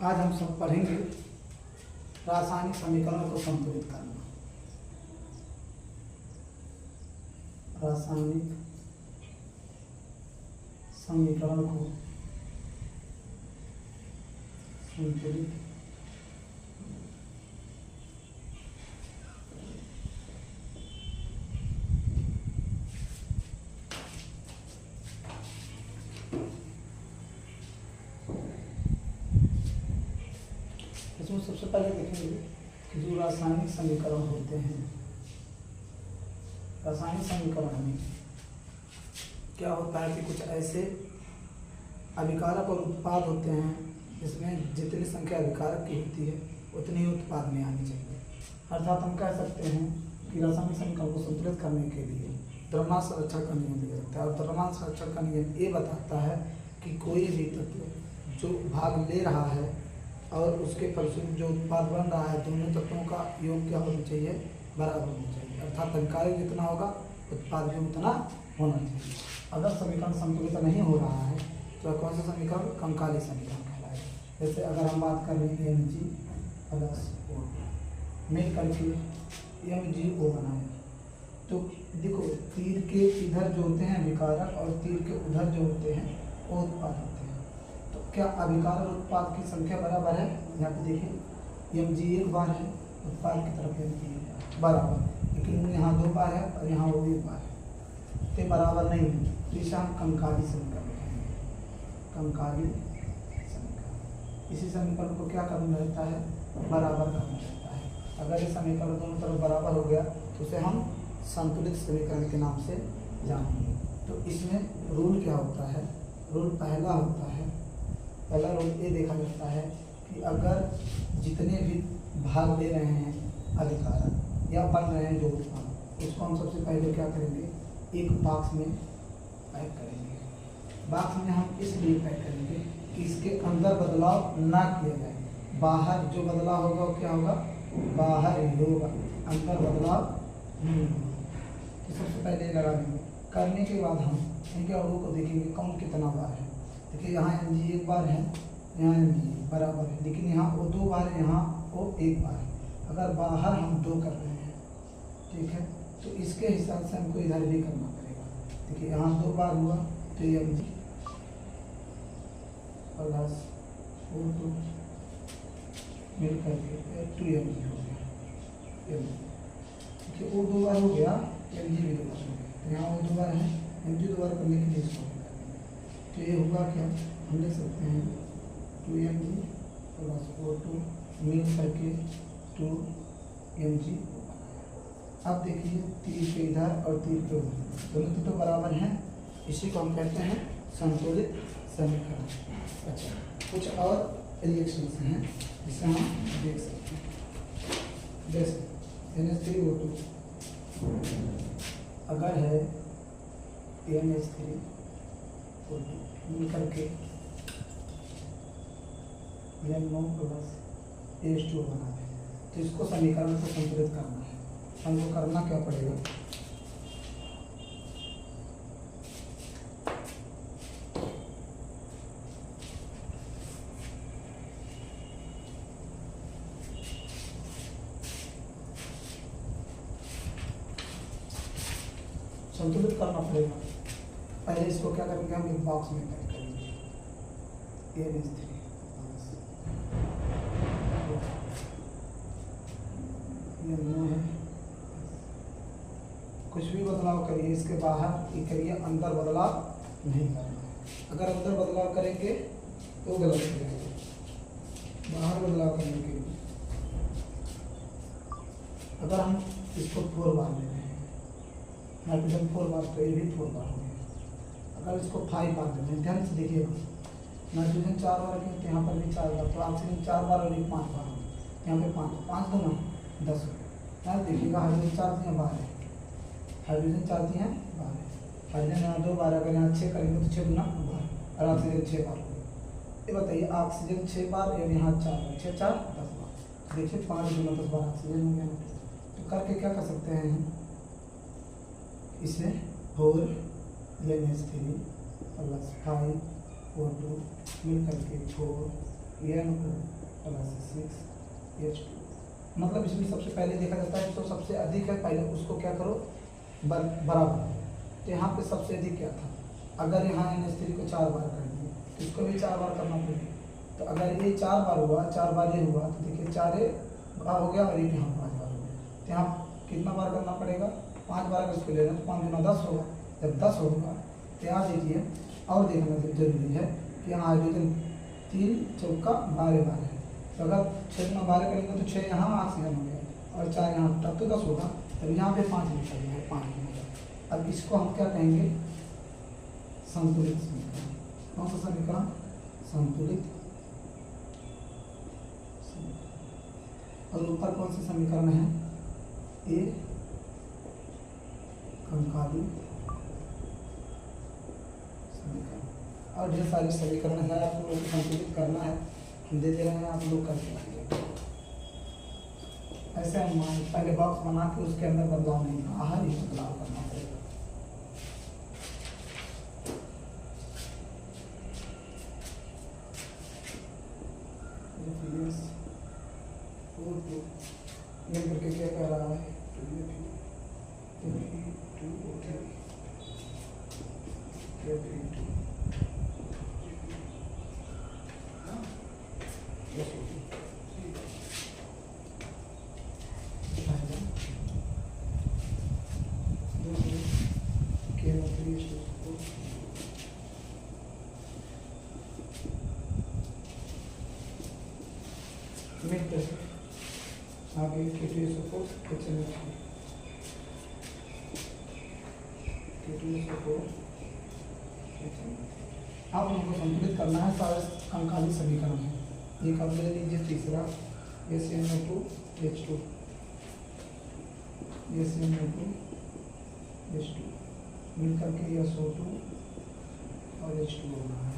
आज हम सब पढ़ेंगे रासायनिक समीकरणों को संतुलित करना। रासायनिक समीकरण को संतुलित इसमें सबसे पहले देखेंगे कि जो रासायनिक समीकरण होते हैं, रासायनिक समीकरण में क्या होता है कि कुछ ऐसे अभिकारक और उत्पाद होते हैं जिसमें जितनी संख्या अभिकारक की होती है उतनी ही उत्पाद में आनी चाहिए। अर्थात हम कह सकते हैं कि रासायनिक समीकरण को संतुलित करने के लिए द्रव्यमान संरक्षण का नियम दिया जाता है और द्रव्यमान संरक्षण का नियम ये बताता है कि कोई भी तत्व जो भाग ले रहा है और उसके फलस्वरूप जो उत्पाद बन रहा है, दोनों तत्वों का योग क्या होना चाहिए, बराबर होना चाहिए। अर्थात अभिकारक जितना होगा उत्पाद भी उतना होना चाहिए। अगर समीकरण संतुलित नहीं हो रहा है तो कौन सा समीकरण, कंकाली समीकरण कहलाएगा। जैसे अगर हम बात कर रहे हैं Mg प्लस O मिल करके MgO बनाए, तो देखो तीर के इधर जो होते हैं अभिकारक और तीर के उधर जो होते हैं वो उत्पाद होते हैं। तो क्या अभिकारक उत्पाद की संख्या बराबर है? यहाँ पे देखिए Mg एक बार है, उत्पाद की तरफ Mg बराबर, लेकिन यहाँ दो बार है और यहाँ वो एक बार है, तो बराबर नहीं है। तो इसे हम कंकाली समीकरण कहेंगे, कंकाली समीकरण। इसी समीकरण को क्या करना रहता है, बराबर करना रहता है। अगर ये समीकरण दोनों तरफ बराबर हो गया तो उसे हम संतुलित समीकरण के नाम से जानेंगे। तो इसमें रूल क्या होता है, रूल पहला होता है, पहला रूल ये देखा जाता है कि अगर जितने भी भाग ले रहे हैं अभिकारक या बन रहे हैं जो उत्पाद, उसको हम सबसे पहले क्या करेंगे, एक बॉक्स में पैक करेंगे। बॉक्स में हम इसलिए पैक करेंगे कि इसके अंदर बदलाव ना किया जाए। बाहर जो बदलाव होगा वो क्या होगा, बाहर ही होगा, अंदर बदलाव नहीं होगा। तो सबसे पहले लगा देंगे। करने के बाद हम इनके अणुओं को देखेंगे कौन कितना बार है। देखिए यहाँ Mg एक बार है, यहाँ Mg बराबर है, लेकिन यहाँ वो दो बार है, यहाँ वो एक बार है। अगर बाहर हम दो कर रहे हैं, ठीक है, तो इसके हिसाब से हमको इधर भी करना पड़ेगा। देखिए यहाँ दो बार हुआ तो ये Mg प्लस O2 मिल करके 2Mg हो गया। देखिए वो दो बार हो गया, Mg भी दो बार हो गया, तो यहाँ वो दो बार है, Mg दो बार करने के लिए इसको तो ये होगा क्या, हम लिख सकते हैं 2Mg प्लस O2 मिल करके 2Mg। अब देखिए तीर के इधर और तीर के उधर दोनों तो बराबर हैं, इसी को हम कहते हैं संतुलित समीकरण। अच्छा, कुछ और रिएक्शंस हैं जिसे हम देख सकते हैं। जैसे NH3O2 अगर है NH3 मिल करके NO प्लस H2 बना दें, तो इसको समीकरण को संतुलित करना है। हमको करना क्या पड़ेगा, संतुलित करना पड़ेगा। पहले इसको क्या करेंगे, हम एक बॉक्स में पैक करेंगे NH3 ये नो है। कुछ भी बदलाव करिए इसके बाहर ये करिए, अंदर बदलाव नहीं करना है। अगर अंदर बदलाव करेंगे तो गलत हो जाएगा। बाहर बदलाव करने के लिए अगर हम इसको 4 बार ले रहे हैं, नाइट्रोजन 4 बार, तो ये भी 4 बार हो गया। अगर इसको 5 बार देते हैं, ध्यान से देखिएगा, नाइट्रोजन 4 बार की तो यहाँ पर भी 4 बार, तो ऑक्सीजन 4 बार और 5 बार हो गया। यहाँ पे 5 दो ना 10 हो गया। यहाँ देखिएगा हाइड्रोजन 4 दिए बाहर है, हाइड्रोजन 4 दिए बाहर है, हाइड्रोजन यहाँ 2 बार, अगर यहाँ 6 करेंगे तो 6 गुना बार, और ऑक्सीजन 6 बार हो गया। ये बताइए ऑक्सीजन 6 बार और यहाँ 4 बार, 6 4 10 बार, देखिए 5 गुना 10 बार ऑक्सीजन हो गया। तो करके क्या कर सकते हैं, इसे 4 NH3 प्लस 5 O2 मिल करके 4 N+6H2। मतलब इसमें सबसे पहले देखा जाता है तो सबसे अधिक है, पहले उसको क्या करो बराबर। तो यहाँ पे सबसे अधिक क्या था, अगर यहाँ NH3 को 4 बार कर दिए तो इसको भी 4 बार करना पड़ेगा। तो अगर ये 4 बार हुआ, 4 बार ये हुआ, तो देखिए 4 बार हो गया और एक यहाँ 5 बार हो गया। तो यहाँ कितना बार करना पड़ेगा, 5 बार अगर इसको ले लें तो 5 गुना 10 होगा। जब 10 होगा तो यहाँ देखिए और देखना जरूरी है कि यहाँ हाइड्रोजन 3 चौका 12 बार है। तो अगर 6 गुना 12 करेंगे तो 6 यहाँ ऑक्सीजन हो गया और 4 यहाँ, तब तो 10 होगा। तब यहाँ पे 5 लिखा गया है, 5 होगा। अब इसको हम क्या कहेंगे, संतुलित समीकरण। कौन सा समीकरण, संतुलित। और ऊपर कौन सा समीकरण है, ए कंकाली समीकरण। और ढेर सारे समीकरण है, आप लोगों को संतुलित करना है, हम दे दे रहे हैं, आप लोग करके आइए। ऐसे हम पहले बॉक्स बना के उसके अंदर बदलाव नहीं, बाहर ही बदलाव करना पड़ेगा। ये करके क्या कह रहा है, आगे K2SO4 HNO3 K2SO4 आप उनको संतुलित करना है, सारे कंकाली समीकरण है। एक अब ले लीजिए तीसरा SnO2 H2 SnO2 H2 मिल करके SO2 और H2 होना है।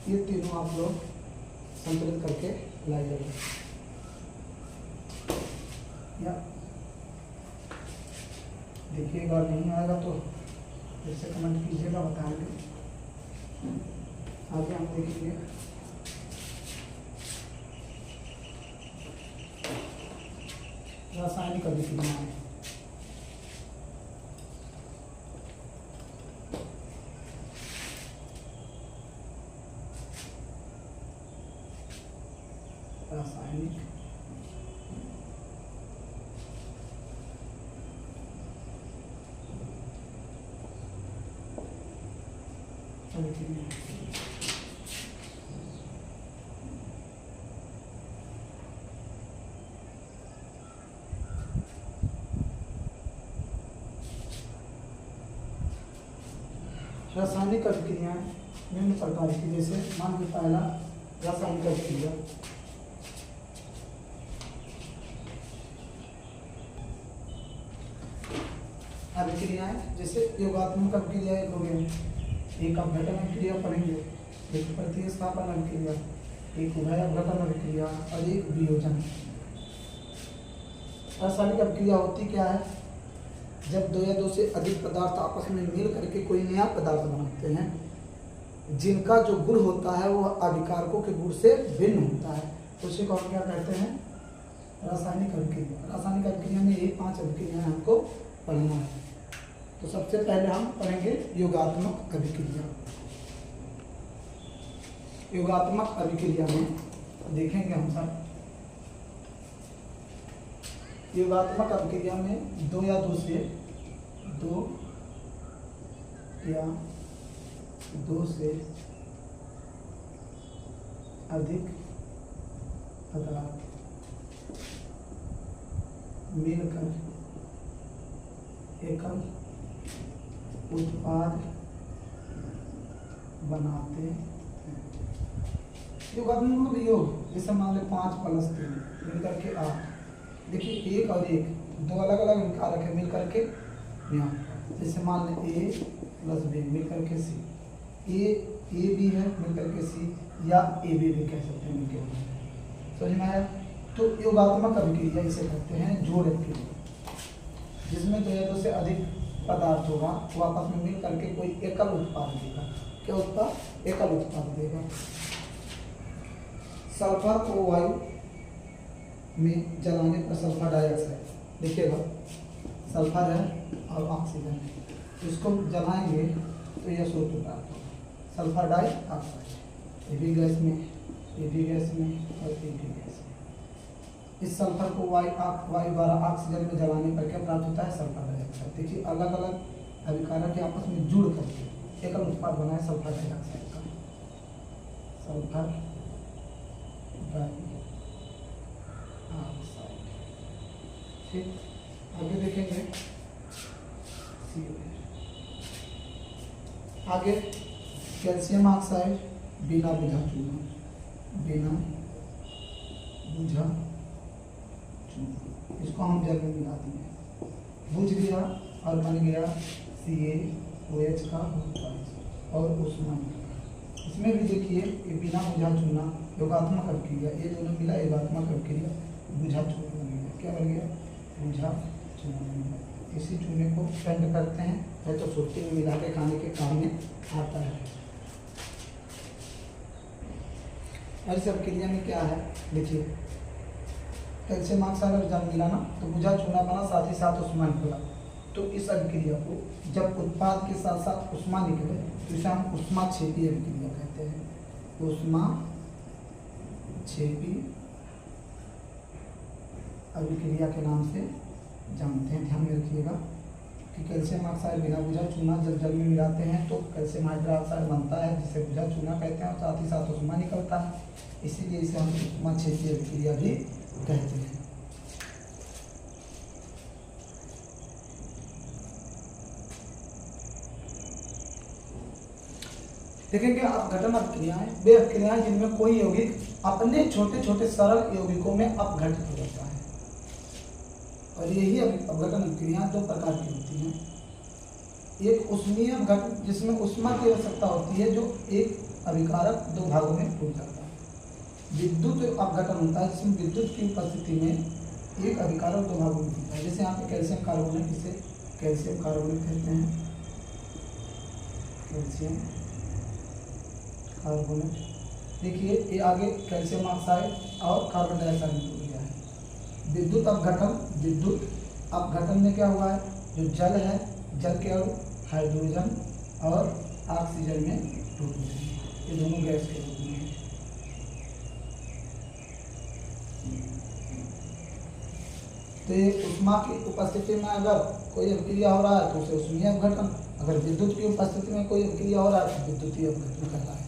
ये तीनों आप लोग संतुलित करके लाइएगा। या देखिएगा, नहीं आएगा तो फिर से कमेंट कीजिएगा, बताएंगे। आगे हम देखेंगे रासायनिक अभिक्रियाएं। रासायनिक रासायनिक अभिक्रियाएं निम्न प्रकार की, जैसे मान लीजिए पहला रासायनिक अभिक्रिया अभिक्रियाएं, जैसे योगात्मक अभिक्रिया एक हो गया, एक अपघटन अभिक्रिया पढ़ेंगे, एक प्रतिस्थापन अभिक्रिया, एक उभयअपघटन अभिक्रिया और एक वियोजन। रासायनिक अभिक्रिया होती क्या है, जब दो या दो से अधिक पदार्थ आपस में मिल करके कोई नया पदार्थ बनाते हैं, जिनका जो गुण होता है वो अभिकारकों के गुण से भिन्न होता है, तो उसे को हम क्या कहते हैं, रासायनिक अभिक्रिया। रासायनिक अभिक्रिया में ये 5 अभिक्रियाएं हमको पढ़ना है। तो सबसे पहले हम पढ़ेंगे योगात्मक अभिक्रिया। योगात्मक अभिक्रिया में देखेंगे हम सब, योगात्मक अभिक्रिया में दो या दो से अधिक पदार्थ मिलकर एकल उत्पाद बनाते हैं। योगात्मक मतलब योग, जैसे मान लो 5 + 3 मिलकर के 8। देखिए एक और एक दो अलग अलग कारक है, मिलकर के यहाँ, जैसे मान लें A + B मिलकर के C, A भी है मिलकर के C, या AB भी कह सकते हैं मिलकर। समझ में आया? तो योगात्मक अभिक्रिया इसे कहते हैं जोड़ अभिक्रिया, जिसमें दो या दो से अधिक पदार्थ होगा वो आपस में मिल करके कोई एकल उत्पाद देगा। क्या उत्पाद? एकल उत्पाद देगा। सल्फर को वायु में जलाने पर सल्फर डाइऑक्साइड, देखिएगा सल्फर है और ऑक्सीजन है, इसको जलाएंगे तो यह सूत्र प्राप्त होगा, सल्फर डाइऑक्साइड। ये भी गैस में, ये भी गैस में और ये भी गैस में। इस सल्फर को वायु द्वारा ऑक्सीजन में जलाने पर क्या प्राप्त होता है, सल्फर डाइऑक्साइड। देखिए अलग अलग अभिकारक के आपस में जुड़ करके एकल उत्पाद बना है सल्फर डाइऑक्साइड का, सल्फर डाइऑक्साइड। ठीक, आगे देखेंगे आगे कैल्शियम ऑक्साइड बिना बुझा चूना, बिना बुझा चूना, इसको हम जल में मिला देंगे, बुझ गया और बन गया CaOH का और ऊष्मा। इसमें भी देखिए ये बिना बुझा चूना योगात्मक अभिक्रिया, ये दोनों मिला योगात्मक अभिक्रिया, बुझा चूना बन गया। क्या बन गया, बुझा चूना बन गया। इसी चूने को ठंड करते हैं है तो सुर्ती में मिला के खाने के काम में आता है। और इस अभिक्रिया में क्या है, देखिए कैल्शियम ऑक्साइड और जल मिलाना तो बुझा चूना बना, साथ ही साथ ऊष्मा निकला। तो इस अभिक्रिया को जब उत्पाद के साथ साथ ऊष्मा निकले तो इसे हम ऊष्माक्षेपी अभिक्रिया कहते हैं, ऊष्माक्षेपी अभिक्रिया के नाम से जानते हैं। ध्यान में रखिएगा कि कैल्शियम ऑक्साइड बिना बुझा चूना जब जल में मिलाते हैं तो कैल्शियम हाइड्रोक्साइड बनता है, जिसे बुझा चूना कहते हैं, और साथ ही साथ ऊष्मा निकलता है, इसीलिए इसे हम ऊष्माक्षेपी अभिक्रिया भी कहते हैं। देखेंगे अपघटन अभिक्रियाएं वे अभिक्रियाएं जिनमें कोई यौगिक अपने छोटे छोटे सरल यौगिकों में अपघटित हो जाता है। और यही अपघटन अभिक्रियाएं दो प्रकार की होती हैं, एक ऊष्मीय अपघटन जिसमें ऊष्मा की आवश्यकता होती है, जो एक अभिकारक दो भागों में टूट जाता है। विद्युत अपघटन होता है जिसमें विद्युत की उपस्थिति में एक अभिकारक दो भागों में टूटता है, जैसे यहाँ पे कैल्शियम कार्बोनेट, जिसे कैल्शियम कार्बोनेट कहते हैं, कैल्शियम कार्बोनेट। देखिए ये आगे कैल्शियम ऑक्साइड और कार्बन डाइऑक्साइड में टूट गया है। विद्युत अपघटन में क्या हुआ है, जो जल है, जल के अणु हाइड्रोजन और ऑक्सीजन में टूट गए हैं, ये दोनों गैस के रूप में हैं। तो ये ऊष्मा की उपस्थिति में अगर कोई अभिक्रिया हो रहा है तो उसे ऊष्मीय अपघटन, अगर विद्युत की उपस्थिति में कोई अभिक्रिया हो रहा है तो विद्युतीय अपघटन कहलाएगा।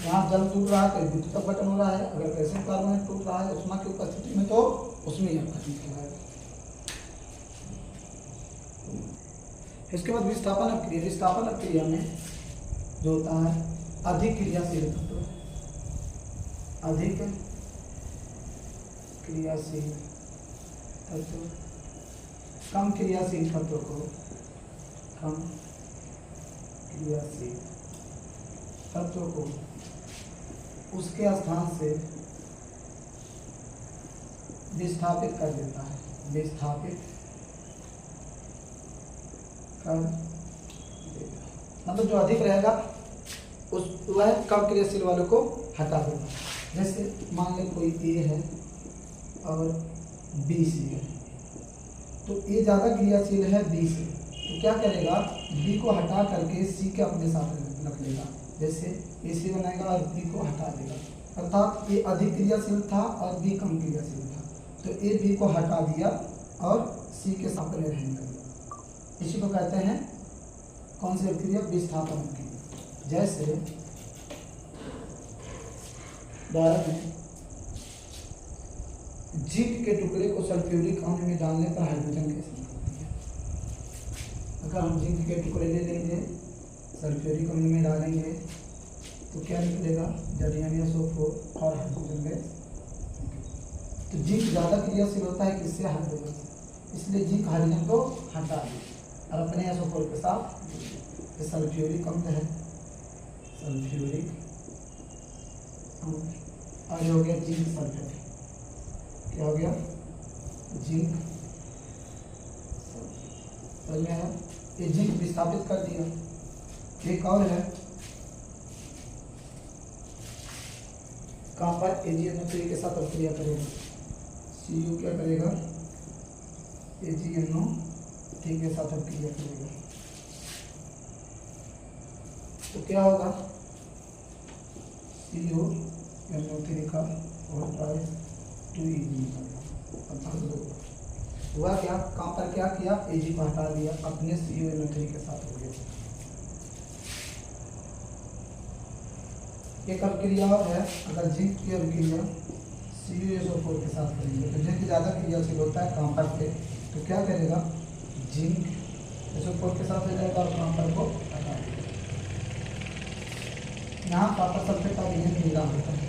यहाँ जल टूट रहा है तो विद्युत अपघटन हो रहा है, अगर कैल्शियम कार्बोनेट टूट रहा है ऊष्मा की उपस्थिति में तो ऊष्मीय अपघटन कहलाएगा। इसके बाद विस्थापन अभिक्रिया। विस्थापन अभिक्रिया में जो होता है अधिक क्रियाशील तत्व, अधिक क्रियाशील तत्व कम क्रियाशील तत्व को, कम क्रियाशील तत्व को उसके स्थान से विस्थापित कर देता है, विस्थापित कर देगा, मतलब जो अधिक रहेगा उस वह कम क्रियाशील वालों को हटा देगा। जैसे मान लें कोई A है और B C है, तो A ज़्यादा क्रियाशील है B से, तो क्या करेगा, B को हटा करके C के अपने साथ रख लेगा, जैसे AC बनाएगा और B को हटा देगा, अर्थात A अधिक क्रियाशील था और B कम क्रियाशील था, तो A B को हटा दिया और C के साथ में रहने लगा। इसी को कहते हैं कौन सी अभिक्रिया, विस्थापन अभिक्रिया। जैसे उदाहरण में जिंक के टुकड़े को सल्फ्यूरिक अम्ल में डालने पर हाइड्रोजन गैस निकलती है। अगर हम जिंक के टुकड़े ले लेंगे, सल्फ्यूरिक अम्ल में डालेंगे तो क्या निकलेगा, ZnSO4 और हाइड्रोजन गैस। तो जिंक ज़्यादा क्रियाशील होता है किससे, हाइड्रोजन से, इसलिए जिंक हाइड्रोजन को हटा दे और अपने SO4 के साथ। ये सल्फ्यूरिक अम्ल है, सल्फ्यूरिक अम्ल, और ये हो गया जिंक सल्फेट। क्या हो गया, जिंक सल्फेट। समझ में आया, ये जिंक विस्थापित कर दिया। एक और है कहाँ पर AgNO3 के साथ अभिक्रिया करेगा, Cu क्या करेगा, AgNO3 के साथ अभिक्रिया करेगा। तो क्या होगा, CuNO3 का और 2Eg निकलेगा। हुआ क्या, कहाँ पर क्या किया, Ag को हटा दिया, अपने CuNO3 के साथ हो गया। एक अभिक्रिया और है, अगर जिंक की अभिक्रिया CuSO4 के साथ करेंगे तो जिंक ज़्यादा क्रियाशील होता है कॉपर पे, तो क्या करेगा, जिंक SO4 के साथ हो जाएगा और कॉपर को हटा देगा। यहाँ कॉपर सल्फेट का विलयन मिला होता है,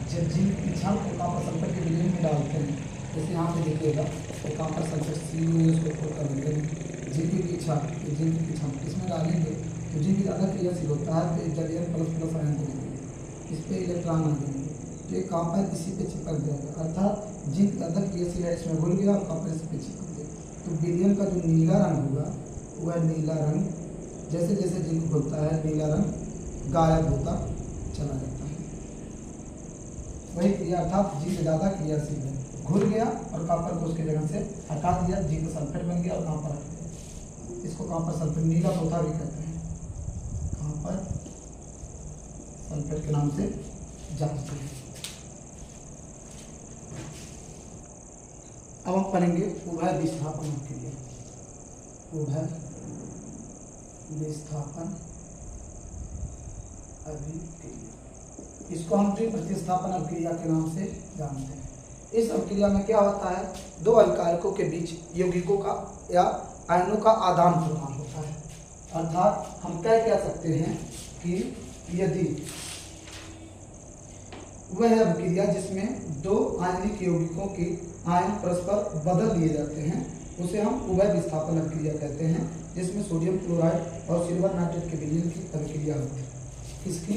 जब जिंक की छाल को कॉपर सल्फेट के विलयन में डालते हैं, जैसे यहाँ पे दिखेगा तो कॉपर सल्फेट CuSO4 का विलयन जिंक की छाल इसमें डालेंगे तो जिंक ज़्यादा क्रियाशील होता है, तो जलियन प्लस प्लस आयन देंगे, इस पर इलेक्ट्रॉन आ जाएंगे, तो ये कॉपर इसी पे चिपक जाएगा, अर्थात जिंक ज़्यादा क्रियाशील है, इसमें घुल गया और कॉपर इसी पे चिपक गया। तो विलयन का जो नीला रंग होगा वह नीला रंग, जैसे जैसे जिंक घुलता है नीला रंग गायब होता चला जाता है। वही क्रिया, अर्थात जिंक ज़्यादा क्रियाशील है, घुल गया और कॉपर को उसकी जगह से हटा दिया, जिंक सल्फेट बन गया और कॉपर हट गया। इसको कॉपर सल्फेट नीला तोता भी कहते हैं, कॉपर सल्फेट के नाम से जानते हैं। अब हम पढ़ेंगे उभय विस्थापन अभिक्रिया। उभय विस्थापन अभिक्रिया, इसको हम प्रतिस्थापन अभिक्रिया के नाम से जानते हैं। इस अभिक्रिया में क्या होता है, दो अभिकारकों के बीच यौगिकों का या आयनों का आदान प्रदान होता है, अर्थात हम कह सकते हैं कि यदि वह अभिक्रिया जिसमें दो आयनिक यौगिकों के आयन परस्पर बदल लिए जाते हैं उसे हम उभय विस्थापन अभिक्रिया कहते हैं, जिसमें सोडियम क्लोराइड और सिल्वर नाइट्रेट के विलयन की अभिक्रिया होती है। इसकी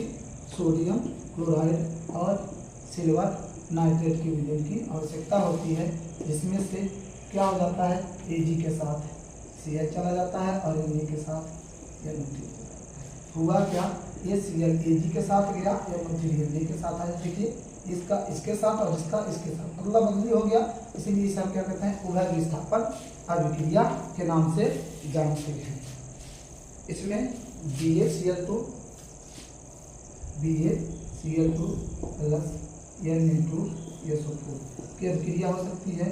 सोडियम क्लोराइड और सिल्वर नाइट्रेट की विलयन की आवश्यकता होती है, जिसमें से क्या हो जाता है, Ag के साथ Cl चला जाता है और Na के साथ NO3 चला जाता है। हुआ क्या, ये Cl Ag के साथ गया, NO3 Na के साथ आया, देखिए इसका इसके साथ और इसका इसके साथ मतलब बदली हो गया, इसीलिए इसे हम क्या कहते हैं, उभय विस्थापन अभिक्रिया के नाम से जानते हैं। इसमें BaCl2 प्लस Na2SO4 की अभिक्रिया हो सकती है,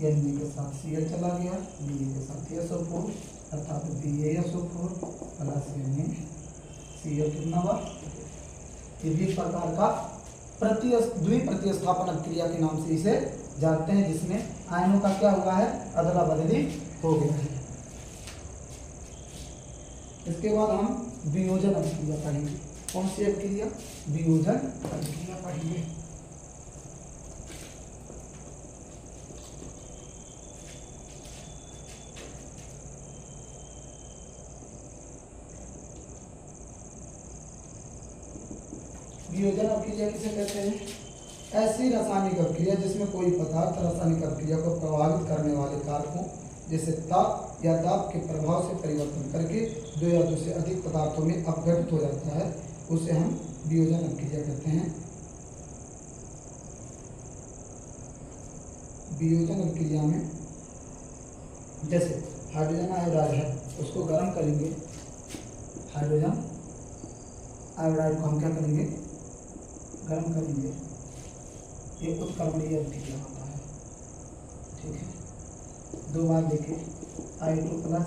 Na के साथ Cl चला गया, Ba के साथ SO4 अर्थात BaSO4 प्लस NaCl कितना हुआ, ये भी प्रकार का द्विप्रतिस्थापन अभिक्रिया के नाम से इसे जानते हैं, जिसमें आयनों का क्या हुआ है, अदला बदली हो गया है। इसके बाद हम वियोजन अभिक्रिया पढ़ेंगे। कौन सी अभिक्रिया, वियोजन अभिक्रिया पढ़ेंगे। वियोजन अभिक्रिया किसे कहते हैं, ऐसी रासायनिक अभिक्रिया जिसमें कोई पदार्थ रासायनिक अभिक्रिया को प्रभावित करने वाले कारकों जैसे ताप या दाब के प्रभाव से परिवर्तन करके दो या दो से अधिक पदार्थों में अपघटित हो जाता है, उसे हम वियोजन अभिक्रिया कहते हैं। वियोजन अभिक्रिया में जैसे हाइड्रोजन आयोडाइड है, उसको गर्म करेंगे, हाइड्रोजन आयोडाइड को हम क्या करेंगे, गर्म करेंगे, ये उत्क्रमणीय अभिक्रिया होता है, ठीक है। दो बार देखें, I2 प्लस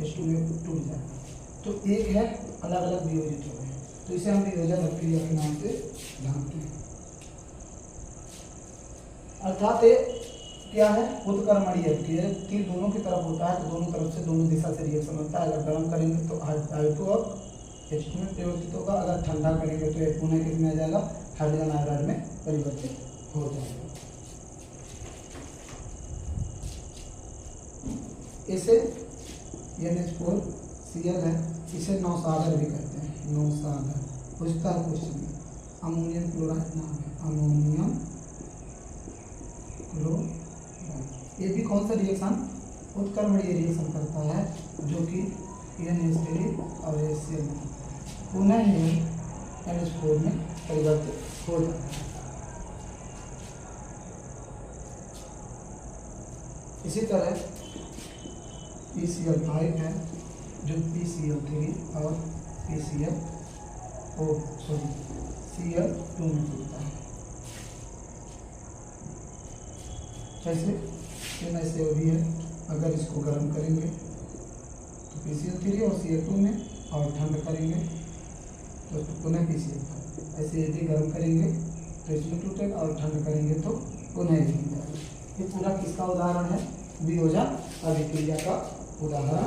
H2 में टूट जाएगा, तो एक है अलग अलग वियोजित हो गए, तो इसे हम वियोजन अभिक्रिया के नाम से जानते हैं। अर्थात क्या है, उत्क्रमणीय अभिक्रिया, तीर दोनों की तरफ होता है तो दोनों तरफ से दोनों दिशा से रिएक्शन होता है। अगर गर्म करेंगे तो I2 और H2 में परिवर्तित होगा, अगर ठंडा करेंगे तो ये पुनः किसमें आ जाएगा, हाइड्रोजन आयोडाइड में परिवर्तित हो जाएगा। इसे NH4Cl है, इसे नौसागर भी कहते हैं, नौसागर। पूछता है क्वेश्चन में, अमोनियम क्लोराइड नाम है, अमोनियम क्लोराइड। ये भी कौन सा रिएक्शन, उत्क्रमणीय रिएक्शन करता है, जो कि NH3 और HCl पुनः NH4 में परिवर्तित हो जाता है। इसी तरह PCl5 है जो PCl3 और Cl2 में जुड़ता है। कैसे? ऐसे भी है, अगर इसको गर्म करेंगे तो PCl3 और Cl2 में, और ठंड करेंगे तो पुनः PCl5। ऐसे यदि गर्म करेंगे तो इसमें टूटेगा और ठंड करेंगे तो पुनः इसमें जाएगा। ये पूरा किसका उदाहरण है? वियोजन अभिक्रिया का उदाहरण है।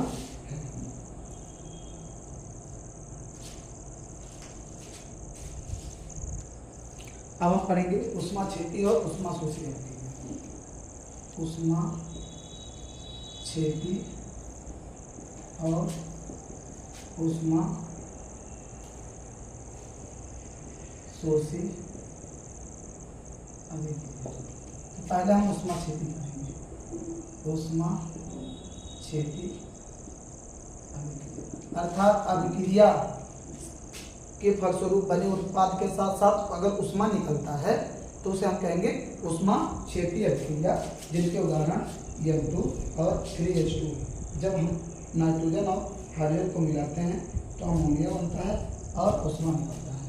अब हम पढ़ेंगे ऊष्माक्षेपी और ऊष्माशोषी अभिक्रिया। ऊष्माक्षेपी और ऊष्माशोषी अभिक्रिया। तो पहले हम ऊष्माक्षेपी पढ़ेंगे। ऊष्माक्षेपी अभिक्रिया अर्थात अभिक्रिया के फलस्वरूप बने उत्पाद के साथ साथ अगर ऊष्मा निकलता है तो उसे हम कहेंगे ऊष्माक्षेपी अभिक्रिया, जिनके उदाहरण N2 और 3H2। जब हम नाइट्रोजन और हाइड्रोजन को मिलाते हैं तो अमोनिया बनता है और ऊष्मा निकलता है।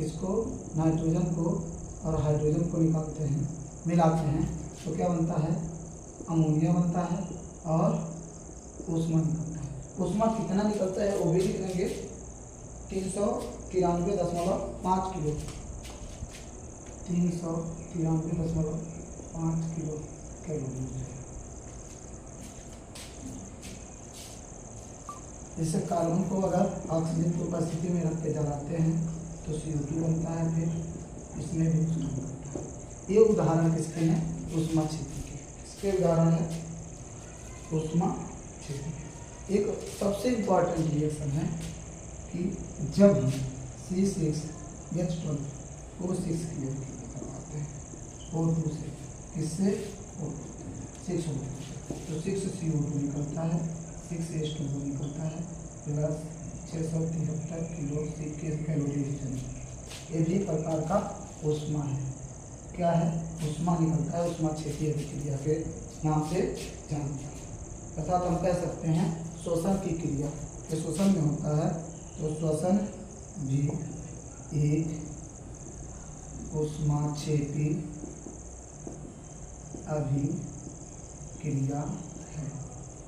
इसको नाइट्रोजन को और हाइड्रोजन को मिलाते हैं तो क्या बनता है? अमोनिया बनता है और ऊष्मा निकलता है। ऊष्मा कितना निकलता है वो भी लिख लेंगे, 393.5 किलो, 393.5 किलो कैलोरी। जैसे कार्बन को अगर ऑक्सीजन की उपस्थिति में रख के जलाते हैं तो CO2 बनता है, फिर इसमें भी ऊष्मा निकलता है। ये उदाहरण किसके हैं? ऊष्माक्षेपी के। इसके उदाहरण है ऊष्माक्षेपी। एक सबसे इम्पॉर्टेंट रिएक्शन है कि जब हम C6H12O6 की अभिक्रिया करवाते हैं O2 से, किससे? O6 तो 6CO2 निकलता है, 6H2O निकलता है, प्लस 673 किलो कैलोरी। ये भी प्रकार का ऊष्मा है। क्या है? ऊष्मा निकलता है, ऊष्माक्षेपी अभिक्रिया के नाम से जानते हैं। अर्थात हम कह सकते हैं श्वसन की क्रिया के श्वसन में होता है, तो श्वसन भी एक ऊष्माक्षेपी अभिक्रिया है,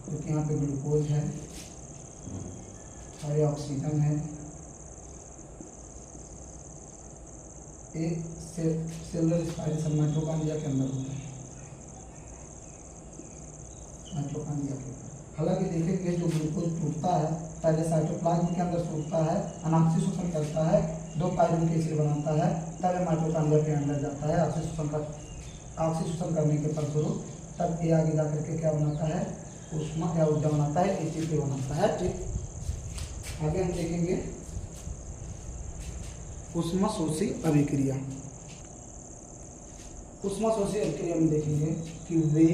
क्योंकि यहाँ पे ग्लूकोज है और ऑक्सीजन है। एक सेलुलर रेस्पिरेशन माइटोकॉन्ड्रिया के अंदर होता है, माइटोकॉन्ड्रिया के। हालांकि देखेंगे जो ग्लूकोज टूटता है पहले साइटोप्लाज्म के अंदर टूटता है, अनाक्षी शोषण करता है, 2 पायरुविक एसिड बनाता है, तब माइटोकॉन्ड्रिया के अंदर जाता है ऑक्सी शोषण करने के फलस्वरूप, तब ये आगे जाकर के क्या बनाता है? ऊष्मा या ऊर्जा बनाता है, ATP बनाता है। ठीक, आगे हम देखेंगे ऊष्माशोषी अभिक्रिया। ऊष्माशोषी अभिक्रिया में देखेंगे कि वे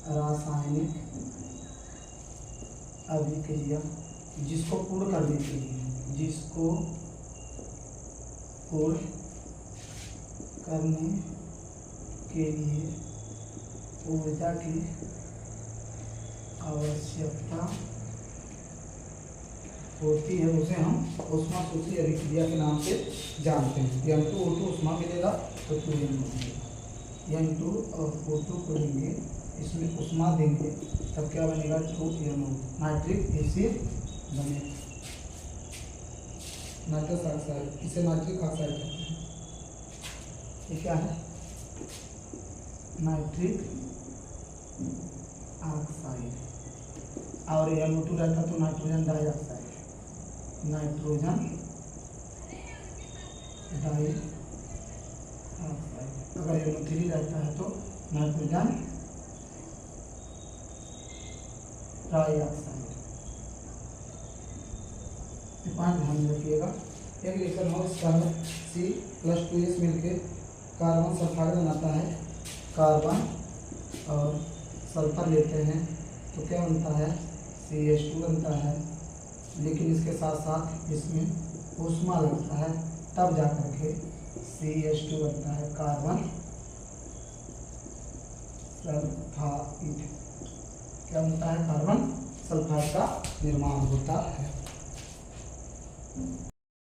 रासायनिक अभिक्रिया जिसको पूर्ण करने के लिए ऊर्जा की आवश्यकता होती है, उसे हम ऊष्माशोषी अभिक्रिया के नाम से जानते हैं। N2O2 ऊष्मा मिलेगा तो 2N मिलेगा, N2 और O2 को लेंगे, इसमें ऊष्मा देंगे, तब क्या बनेगा? 2NO, नाइट्रिक एसिड बनेगा, नाइट्रस ऑक्साइड। इसे नाइट्रिक ऑक्साइड कहते हैं। ये क्या है? Nitric oxide. और NO2 रहता तो नाइट्रोजन डाइऑक्साइड, नाइट्रोजन डाइऑक्साइड। अगर NO3 रहता है तो नाइट्रोजन ट्राइऑक्साइड। ध्यान में रखिएगा। एक रिएक्शन हो, इसका C+2S मिलकर कार्बन सल्फाइड बनाता है, कार्बन और सल्फर लेते हैं तो क्या बनता है? CH2 बनता है, लेकिन इसके साथ साथ इसमें ऊष्मा लगता है, तब जा करके CH2 बनता है, कार्बन सल्फाइड। क्या बनता है? कार्बन सल्फाइड का निर्माण होता है।